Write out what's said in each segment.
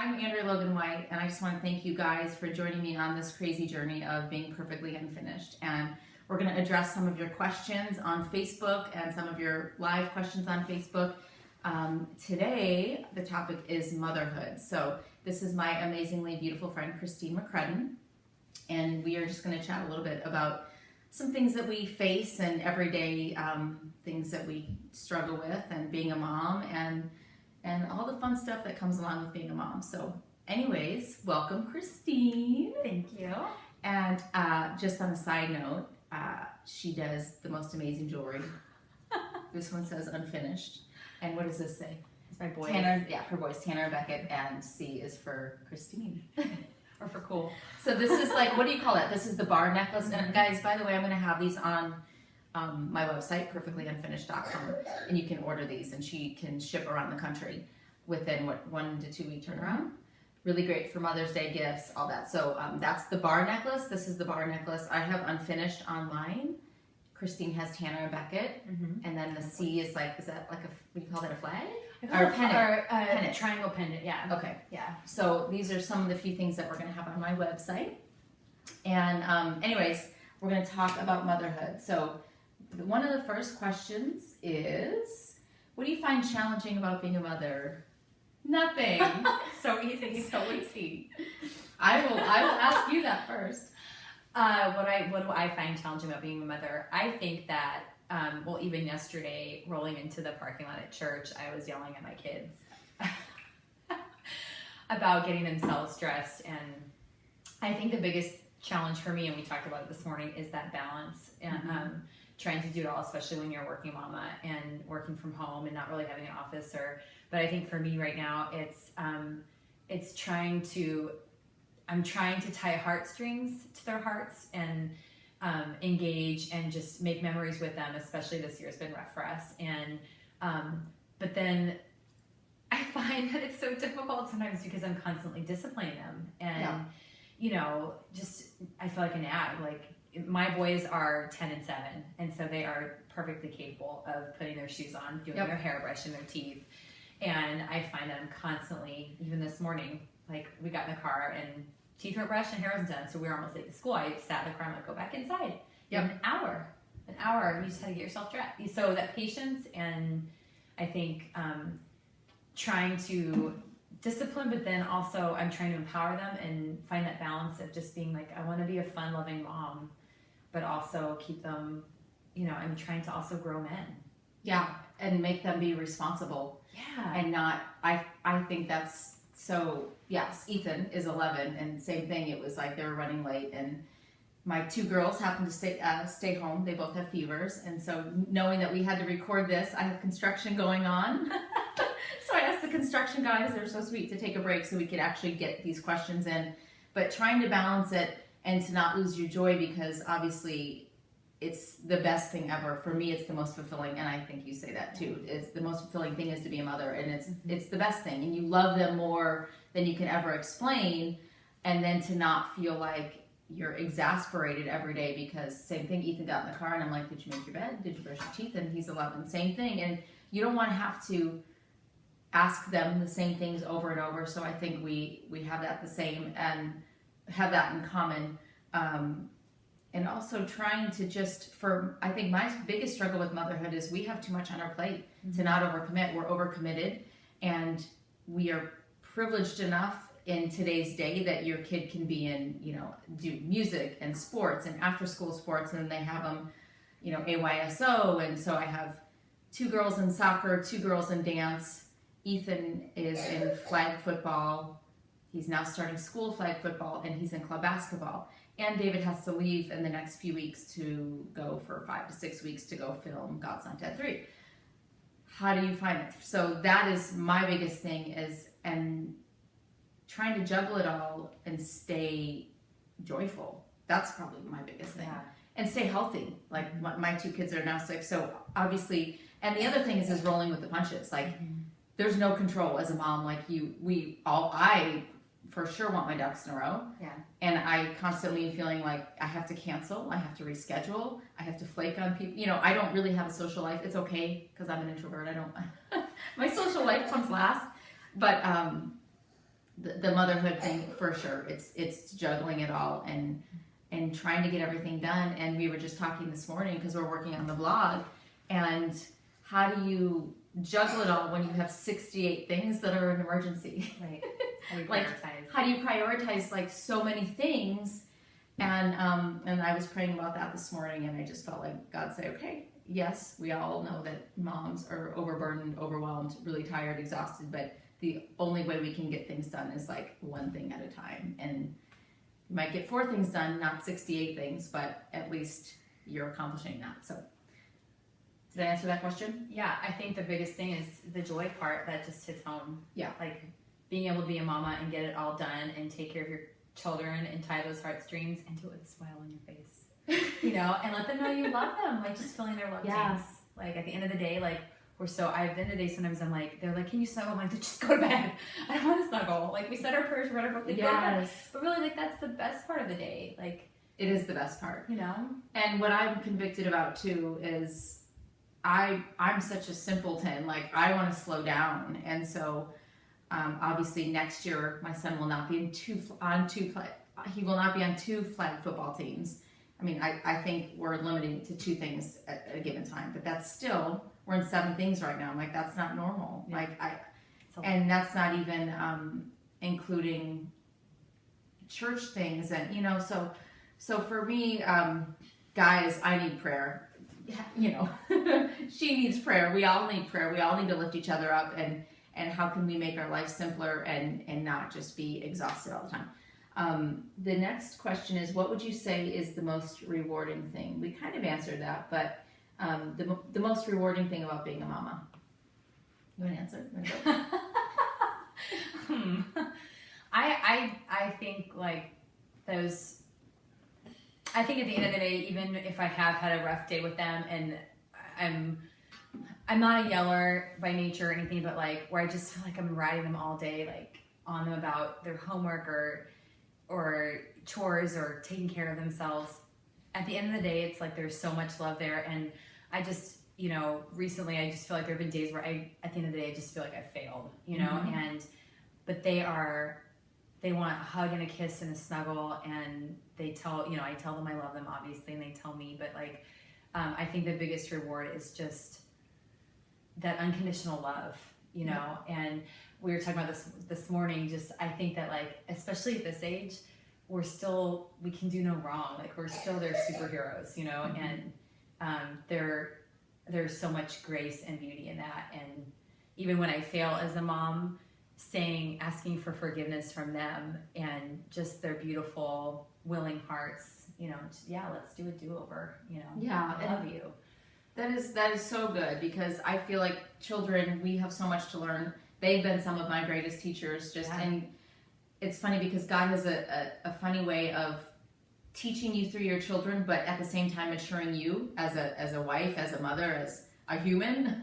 I'm Andrea Logan White, and I just want to thank you guys for joining me on this crazy journey of being perfectly unfinished. And we're going to address some of your questions on Facebook and some of your live questions on Facebook. Today, the topic is motherhood. So this is my amazingly beautiful friend, Christine McCrudden, and we are just going to chat a little bit about some things that we face and everyday things that we struggle with and being a mom and all the fun stuff that comes along with being a mom. So anyways, welcome Christine. Thank you. And just on a side note, she does the most amazing jewelry. This one says unfinished. And what does this say? It's my boys. Tanner, yeah, her boys, Tanner and Beckett, and C is for Christine. Or for cool. So this is like, what do you call it? This is the bar necklace. And guys, by the way, I'm going to have these on my website, perfectlyunfinished.com, and you can order these, and she can ship around the country within 1 to 2 week turnaround. Really great for Mother's Day gifts, all that. So that's the bar necklace. This is the bar necklace. I have unfinished online. Christine has Tanner and Beckett, and then the C is like, is that like a, what do you call that, a flag? Or a pennant. Pennant. Triangle pendant, yeah. Okay. Yeah. So these are some of the few things that we're going to have on my website. And anyways, we're going to talk about motherhood. So one of the first questions is, what do you find challenging about being a mother? Nothing. So easy, so easy. I will ask you that first. What do I find challenging about being a mother? I think that, well, even yesterday, rolling into the parking lot at church, I was yelling at my kids about getting themselves dressed. And I think the biggest challenge for me, and we talked about it this morning, is that balance and trying to do it all, especially when you're a working mama and working from home and not really having an office. But I think for me right now, it's trying to tie heartstrings to their hearts and engage and just make memories with them, especially this year has been rough for us. And but then I find that it's so difficult sometimes because I'm constantly disciplining them. And, you know, just I feel like a nag. Like my boys are 10 and 7, and so they are perfectly capable of putting their shoes on, doing their hair, brushing their teeth. And I find that I'm constantly, even this morning, like we got in the car and teeth weren't brushed and hair wasn't done, so we were almost late to school. I sat in the car and I'm like, go back inside. An hour. You just had to get yourself dressed. So that patience, and I think trying to discipline, but then also I'm trying to empower them and find that balance of just being like, I want to be a fun, loving mom, but also keep them, you know, I'm trying to also grow men. Yeah, and make them be responsible. Yeah. And not, I think that's so, yes, Ethan is 11, and same thing, it was like they were running late, and my 2 girls happened to stay home. They both have fevers, and so knowing that we had to record this, I have construction going on. So I asked the construction guys, they're so sweet, to take a break so we could actually get these questions in. But trying to balance it and to not lose your joy, because obviously it's the best thing ever. For me, it's the most fulfilling, and I think you say that too. It's the most fulfilling thing is to be a mother, and it's the best thing, and you love them more than you can ever explain. And then to not feel like you're exasperated every day, because same thing, Ethan got in the car and I'm like, did you make your bed? Did you brush your teeth? And he's 11, same thing. And you don't want to have to ask them the same things over and over. So I think we have that the same and have that in common. And also trying to I think my biggest struggle with motherhood is we have too much on our plate to not overcommit. We're overcommitted, and we are privileged enough in today's day that your kid can be in, you know, do music and sports and after school sports, and they have them, you know, AYSO. And so I have 2 girls in soccer, 2 girls in dance. Ethan is in flag football. He's now starting school flag football, and he's in club basketball. And David has to leave in the next few weeks to go for 5 to 6 weeks to go film God's Not Dead 3. How do you find it? So that is my biggest thing, and trying to juggle it all and stay joyful. That's probably my biggest thing. Yeah. And stay healthy. Like my 2 kids are now 6, so obviously, and the other thing is rolling with the punches. Like there's no control as a mom. Like I for sure want my ducks in a row. Yeah. And I constantly am feeling like I have to cancel, I have to reschedule, I have to flake on people. You know, I don't really have a social life. It's okay because I'm an introvert. I don't, my social life comes last. But the motherhood thing for sure. It's juggling it all and trying to get everything done. And we were just talking this morning because we're working on the vlog, and how do you juggle it all when you have 68 things that are an emergency? Right. How do you Like, prioritize? how do you prioritize like so many things? And I was praying about that this morning, and I just felt like God say, okay, yes, we all know that moms are overburdened, overwhelmed, really tired, exhausted, but the only way we can get things done is like one thing at a time. And you might get 4 things done, not 68 things, but at least you're accomplishing that. So did I answer that question? Yeah, I think the biggest thing is the joy part that just hits home. Yeah. Like being able to be a mama and get it all done and take care of your children and tie those heartstrings and do it with a smile on your face, you know, and let them know you love them, like just feeling their love. Yes. Things. Like at the end of the day, like at the end of the day, sometimes I'm like, they're like, can you snuggle? I'm like, just go to bed. I don't want to snuggle. Like we said our prayers, read our book, like, go to bed. But really, like that's the best part of the day. Like it is the best part, you know. And what I'm convicted about too is I'm such a simpleton. Like I want to slow down, and so obviously next year my son will not be he will not be on 2 flag football teams. I mean, I think we're limiting it to 2 things at a given time, but that's still, we're in 7 things right now. I'm like, that's not normal. Yeah. And that's not even including church things, and you know, so for me, guys, I need prayer. You know, she needs prayer. We all need prayer. We all need to lift each other up, and how can we make our life simpler and not just be exhausted all the time. The next question is, what would you say is the most rewarding thing? We kind of answered that, but the most rewarding thing about being a mama. You want to answer? I think like those. I think at the end of the day, even if I have had a rough day with them, and I'm not a yeller by nature or anything, but like where I just feel like I'm riding them all day, like on them about their homework or chores or taking care of themselves. At the end of the day, it's like there's so much love there, and I just, you know, recently I just feel like there have been days where at the end of the day, I just feel like I failed, you know, but they want a hug and a kiss and a snuggle, and I tell them I love them, obviously, and they tell me, but like, I think the biggest reward is just that unconditional love, you know, and we were talking about this morning, just, I think that like, especially at this age, we can do no wrong. Like we're still their superheroes, you know, and there's so much grace and beauty in that. And even when I fail as a mom, asking for forgiveness from them and just their beautiful, willing hearts, you know, let's do a do-over, you know. Yeah, I love you. That is so good, because I feel like children, we have so much to learn. They've been some of my greatest teachers, and it's funny because God has a funny way of teaching you through your children, but at the same time maturing you as a wife, as a mother, as a human.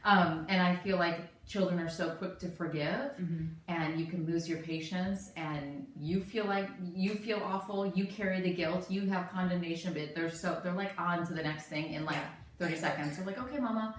And I feel like children are so quick to forgive, and you can lose your patience, and you feel awful, you carry the guilt, you have condemnation, but they're like on to the next thing in like 30 seconds. They're like, okay, mama.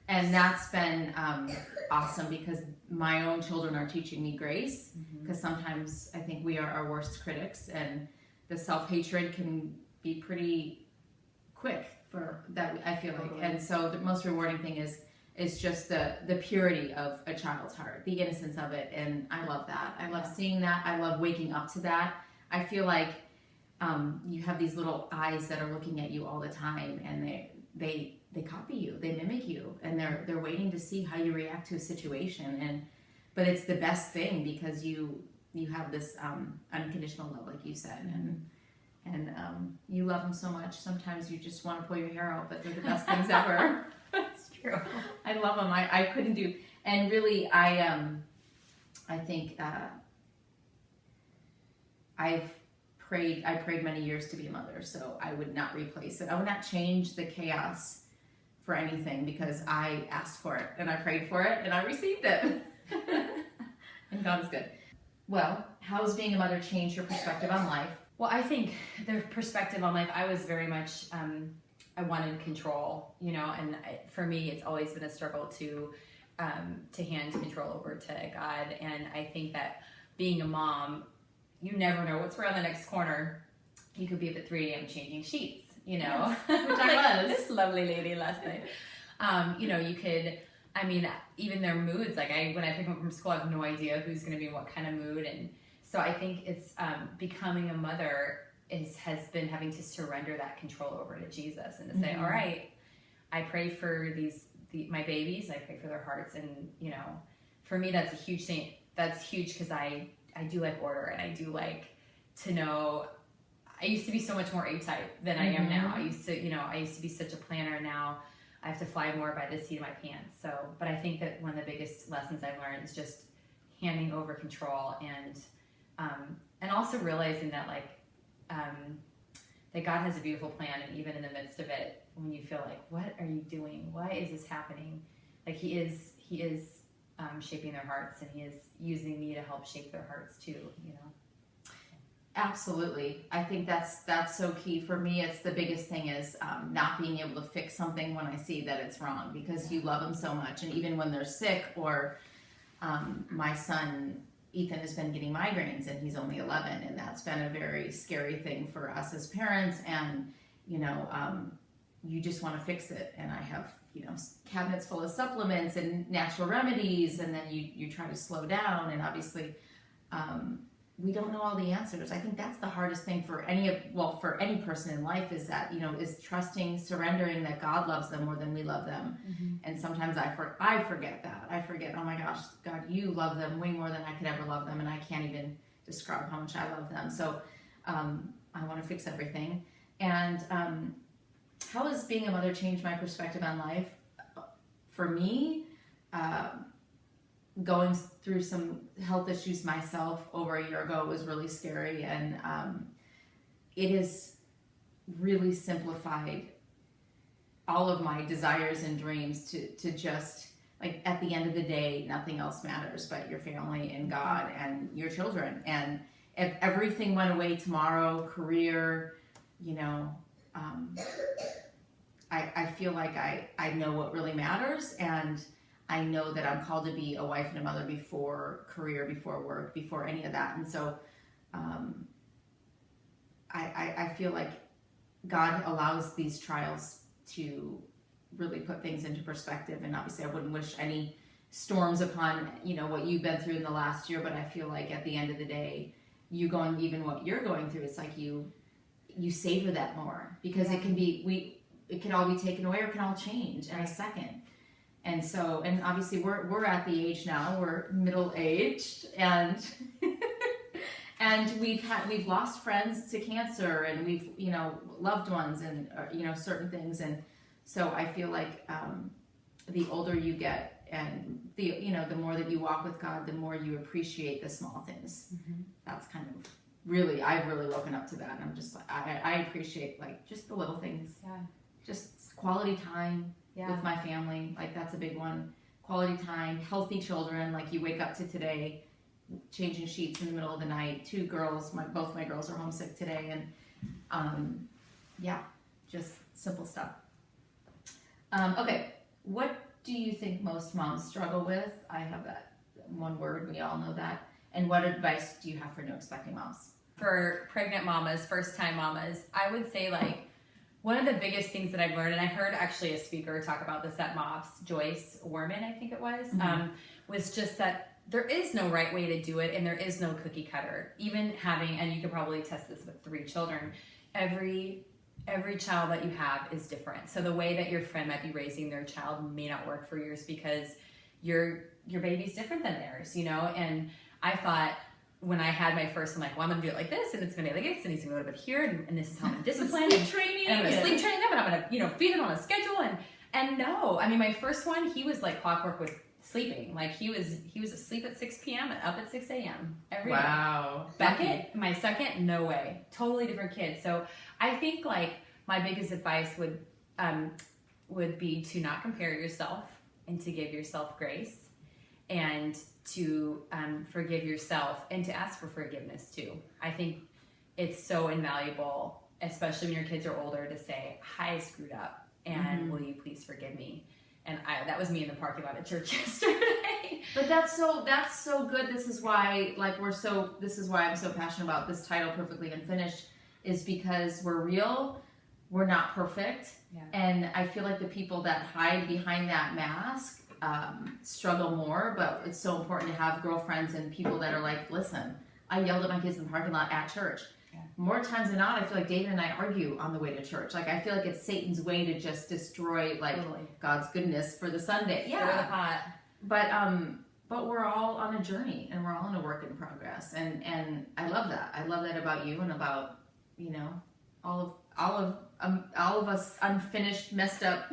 And that's been awesome, because my own children are teaching me grace, because sometimes I think we are our worst critics, and the self-hatred can be pretty quick for that, I feel like. And so the most rewarding thing is just the purity of a child's heart, the innocence of it, and I love that. I love seeing that. I love waking up to that. I feel like you have these little eyes that are looking at you all the time, and they copy you, they mimic you, and they're waiting to see how you react to a situation. But it's the best thing, because you have this unconditional love, like you said, and you love them so much. Sometimes you just want to pull your hair out, but they're the best things ever. It's true. I love them. I couldn't do, and really, I think I prayed many years to be a mother, so I would not replace it. I would not change the chaos for anything, because I asked for it and I prayed for it and I received it. And God is good. Well, how has being a mother changed your perspective on life? Well, I think the perspective on life, I was very much, I wanted control, you know, and for me, it's always been a struggle to hand control over to God. And I think that being a mom, you never know what's around the next corner. You could be up at 3 a.m. changing sheets, you know, yes, which I was. This lovely lady last night. You know, you could, I mean, even their moods, like when I pick them up from school, I have no idea who's going to be in what kind of mood. And so I think it's becoming a mother has been having to surrender that control over to Jesus and to say, all right, I pray for my babies, I pray for their hearts. And, you know, for me, that's a huge thing. That's huge because I do like order, and I do like to know. I used to be so much more A-type than I am now. I used to be such a planner. Now I have to fly more by the seat of my pants. So, but I think that one of the biggest lessons I've learned is just handing over control, and also realizing that that God has a beautiful plan, and even in the midst of it, when you feel like, what are you doing? Why is this happening? Like He is shaping their hearts, and He is using me to help shape their hearts too, you know. Absolutely. I think that's so key. For me, it's the biggest thing is not being able to fix something when I see that it's wrong, because you love them so much. And even when they're sick, or my son Ethan has been getting migraines, and he's only 11, and that's been a very scary thing for us as parents. And you know, you just want to fix it. And I have, you know, cabinets full of supplements and natural remedies, and then you try to slow down, and obviously we don't know all the answers. I think that's the hardest thing for for any person in life, is that, you know, is trusting, surrendering that God loves them more than we love them. And sometimes I forget that. I forget, oh my gosh, God, you love them way more than I could ever love them, and I can't even describe how much I love them. So I want to fix everything. And how has being a mother changed my perspective on life? For me, going through some health issues myself over a year ago was really scary, and it has really simplified all of my desires and dreams to just, like, at the end of the day, nothing else matters but your family and God and your children. And if everything went away tomorrow, career, you know, I feel like I know what really matters, and I know that I'm called to be a wife and a mother before career, before work, before any of that. And so I feel like God allows these trials to really put things into perspective. And obviously I wouldn't wish any storms upon, you know, what you've been through in the last year, but I feel like at the end of the day, even what you're going through, it's like you savor that more, because it can all be taken away, or it can all change in a second. And so, and obviously we're at the age now, we're middle-aged, and and we've lost friends to cancer, and we've, you know, loved ones, and you know, certain things. And so I feel like the older you get, and the more that you walk with God, the more you appreciate the small things. That's kind of I've really woken up to that. I'm just like, I appreciate, like, just the little things. Just quality time with my family. Like, that's a big one. Quality time, healthy children. Like, you wake up to today, changing sheets in the middle of the night. 2 girls, both my girls are homesick today. And just simple stuff. Okay, what do you think most moms struggle with? I have that one word, we all know that. And what advice do you have for new expecting moms? For pregnant mamas, first-time mamas, I would say, like, one of the biggest things that I've learned, and I heard actually a speaker talk about this at MOPS, Joyce Warman, I think it was, was just that there is no right way to do it, and there is no cookie cutter. Even having, and you could probably test this with 3 children, every child that you have is different. So the way that your friend might be raising their child may not work for yours, because your baby's different than theirs, you know? And I thought, when I had my first, I'm like, well, I'm going to do it like this, and it's going to be like this, and he's going to go to bed here, and this is how I'm disciplined. Sleep training. And I'm going to sleep train them, and I'm going to, you know, feed them on a schedule. And no, I mean, my first one, he was like clockwork with sleeping. Like, he was asleep at 6 p.m. and up at 6 a.m. every day. Wow. Beckett, my second, no way. Totally different kid. So I think, like, my biggest advice would be to not compare yourself, and to give yourself grace, and to forgive yourself, and to ask for forgiveness too. I think it's so invaluable, especially when your kids are older, to say, hi, I screwed up, and will you please forgive me? And that was me in the parking lot at church yesterday. But that's so good. This is why I'm so passionate about this title, Perfectly Unfinished, is because we're real, we're not perfect. Yeah. And I feel like the people that hide behind that mask struggle more, but it's so important to have girlfriends and people that are like, listen, I yelled at my kids in the parking lot at church. Yeah. More times than not, I feel like David and I argue on the way to church. Like, I feel like it's Satan's way to just destroy God's goodness for the Sunday. Yeah. But we're all on a journey, and we're all in a work in progress. And I love that. I love that about you and about, all of us unfinished, messed up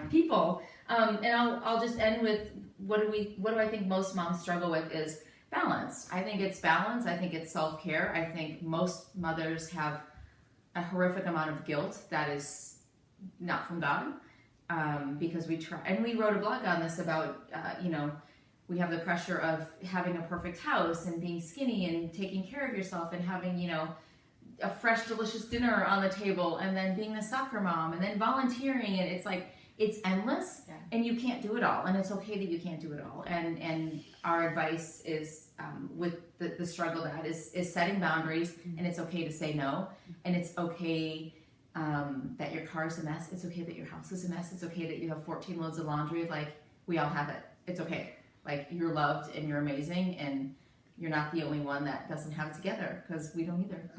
people. And I'll just end with what do I think most moms struggle with is balance. I think it's balance. I think it's self-care. I think most mothers have a horrific amount of guilt that is not from God, because we try, and we wrote a blog on this about, we have the pressure of having a perfect house and being skinny and taking care of yourself and having, a fresh, delicious dinner on the table, and then being the soccer mom, and then volunteering, and it's like, it's endless, and you can't do it all, and it's okay that you can't do it all. And our advice is, with the struggle is setting boundaries, and it's okay to say no, and it's okay that your car's a mess. It's okay that your house is a mess. It's okay that you have 14 loads of laundry. Like, we all have it. It's okay. Like, you're loved and you're amazing, and you're not the only one that doesn't have it together, because we don't either.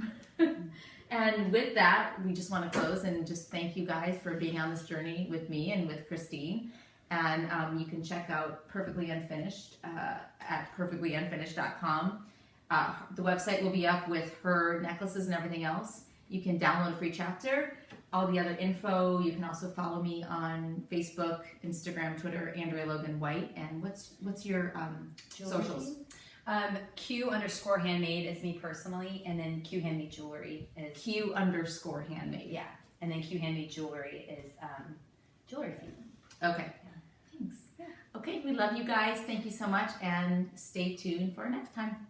And with that, we just want to close and just thank you guys for being on this journey with me and with Christine. And you can check out Perfectly Unfinished at perfectlyunfinished.com. The website will be up with her necklaces and everything else. You can download a free chapter, all the other info. You can also follow me on Facebook, Instagram, Twitter, Andrea Logan White. And what's your socials? Q_handmade is me personally, and then Q handmade jewelry is Q_handmade. Yeah, and then Q handmade jewelry is jewelry season. Okay. Yeah. Thanks. Yeah. Okay, we love you guys. Thank you so much, and stay tuned for next time.